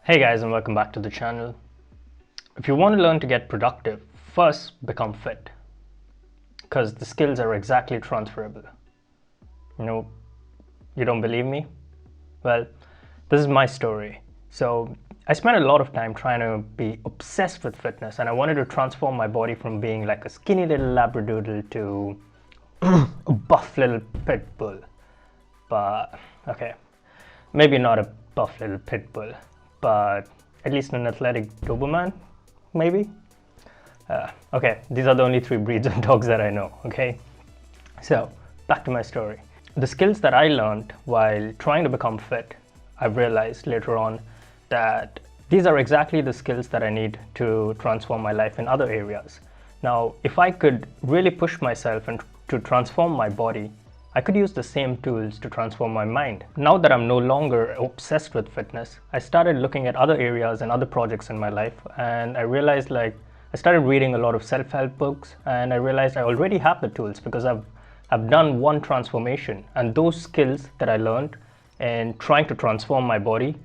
Hey guys, and welcome back to the channel. If you want to learn to get productive, first become fit, because the skills are exactly transferable. You don't believe me? Well, this is my story. So I spent a lot of time trying to be obsessed with fitness, and I wanted to transform my body from being like a skinny little labradoodle to a buff little pit bull. But okay, maybe not a buff little pit bull, but at least an athletic Doberman, maybe? Okay, these are the only 3 breeds of dogs that I know, okay? So, back to my story. The skills that I learned while trying to become fit, I've realized later on that these are exactly the skills that I need to transform my life in other areas. Now, if I could really push myself and to transform my body, I could use the same tools to transform my mind. Now that I'm no longer obsessed with fitness, I started looking at other areas and other projects in my life, and I realized I started reading a lot of self-help books, and I realized I already have the tools because I've done one transformation, and those skills that I learned in trying to transform my body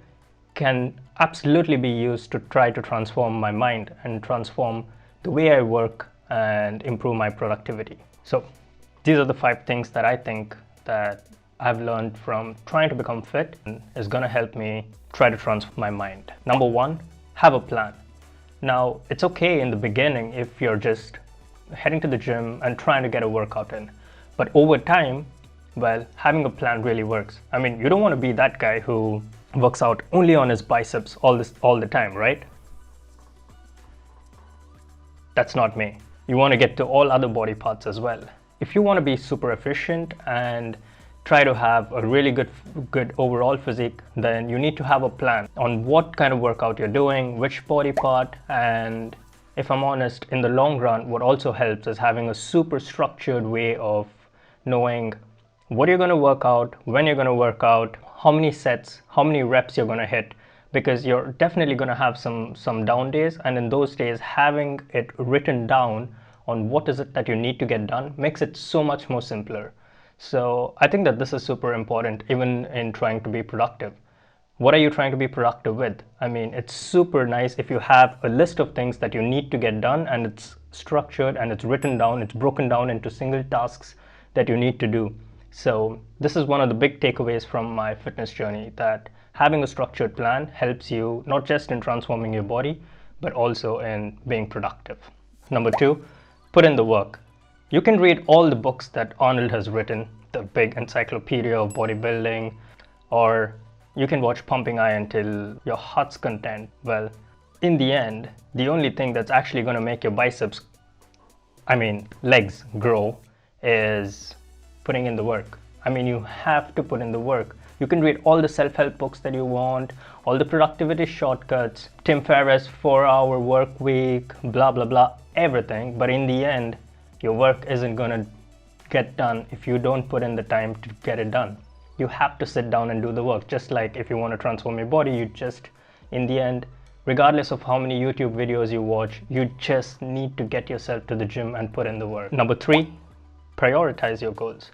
can absolutely be used to try to transform my mind and transform the way I work and improve my productivity. So these are the 5 things that I think that I've learned from trying to become fit and is going to help me try to transform my mind. Number 1, have a plan. Now, it's okay in the beginning if you're just heading to the gym and trying to get a workout in. But over time, well, having a plan really works. I mean, you don't want to be that guy who works out only on his biceps all the time, right? That's not me. You want to get to all other body parts as well. If you want to be super efficient and try to have a really good overall physique, then you need to have a plan on what kind of workout you're doing, which body part, and if I'm honest, in the long run, what also helps is having a super structured way of knowing what you're going to work out, when you're going to work out, how many sets, how many reps you're going to hit, because you're definitely going to have some down days, and in those days, having it written down on what is it that you need to get done makes it so much more simpler. So I think that this is super important even in trying to be productive. What are you trying to be productive with? I mean, it's super nice if you have a list of things that you need to get done and it's structured and it's written down, it's broken down into single tasks that you need to do. So this is one of the big takeaways from my fitness journey, that having a structured plan helps you not just in transforming your body, but also in being productive. Number 2, put in the work. You can read all the books that Arnold has written, the big encyclopedia of bodybuilding, or you can watch Pumping Iron till your heart's content. Well, in the end, the only thing that's actually going to make your legs grow is putting in the work. I mean, you have to put in the work. You can read all the self-help books that you want, all the productivity shortcuts, Tim Ferriss 4-hour work week, blah, blah, blah, everything. But in the end, your work isn't going to get done if you don't put in the time to get it done. You have to sit down and do the work. Just like if you want to transform your body, in the end, regardless of how many YouTube videos you watch, you just need to get yourself to the gym and put in the work. Number 3, prioritize your goals.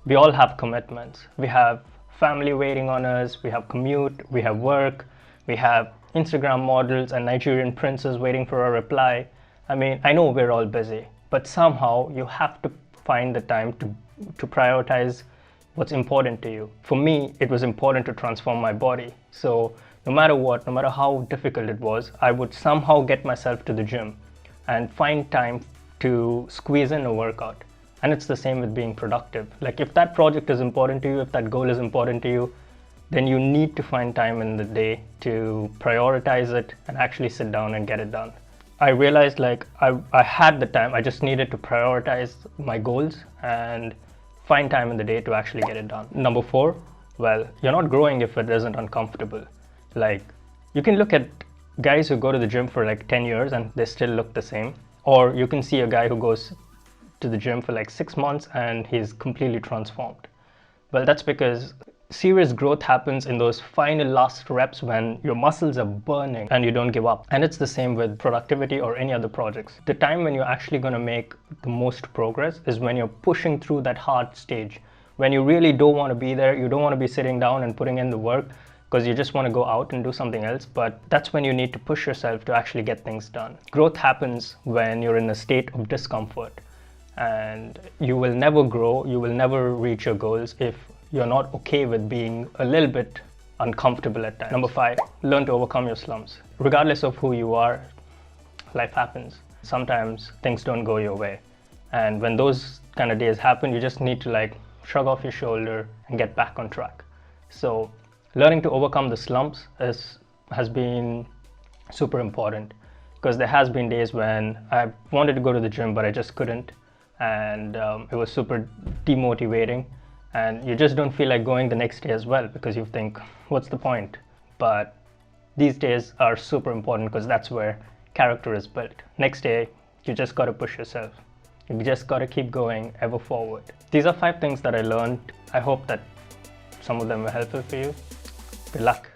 We all have commitments. We have family waiting on us, we have commute, we have work, we have Instagram models and Nigerian princes waiting for a reply. I mean, I know we're all busy, but somehow you have to find the time to prioritize what's important to you. For me, it was important to transform my body. So no matter what, no matter how difficult it was, I would somehow get myself to the gym and find time to squeeze in a workout. And it's the same with being productive. Like if that project is important to you, if that goal is important to you, then you need to find time in the day to prioritize it and actually sit down and get it done. I realized I had the time, I just needed to prioritize my goals and find time in the day to actually get it done. Number 4, well, you're not growing if it isn't uncomfortable. Like, you can look at guys who go to the gym for 10 years and they still look the same. Or you can see a guy who goes to the gym for 6 months and he's completely transformed. Well, that's because serious growth happens in those final last reps when your muscles are burning and you don't give up. And it's the same with productivity or any other projects. The time when you're actually going to make the most progress is when you're pushing through that hard stage. When you really don't want to be there, you don't want to be sitting down and putting in the work, because you just want to go out and do something else, but that's when you need to push yourself to actually get things done. Growth happens when you're in a state of discomfort, and you will never grow, you will never reach your goals if you're not okay with being a little bit uncomfortable at times. Number 5, learn to overcome your slumps. Regardless of who you are, life happens. Sometimes things don't go your way. And when those kind of days happen, you just need to like shrug off your shoulder and get back on track. So learning to overcome the slumps has been super important, because there has been days when I wanted to go to the gym, but I just couldn't. And it was super demotivating. And you just don't feel like going the next day as well, because you think, what's the point? But these days are super important, because that's where character is built. Next day, you just got to push yourself. You just got to keep going ever forward. These are 5 things that I learned. I hope that some of them were helpful for you. Good luck.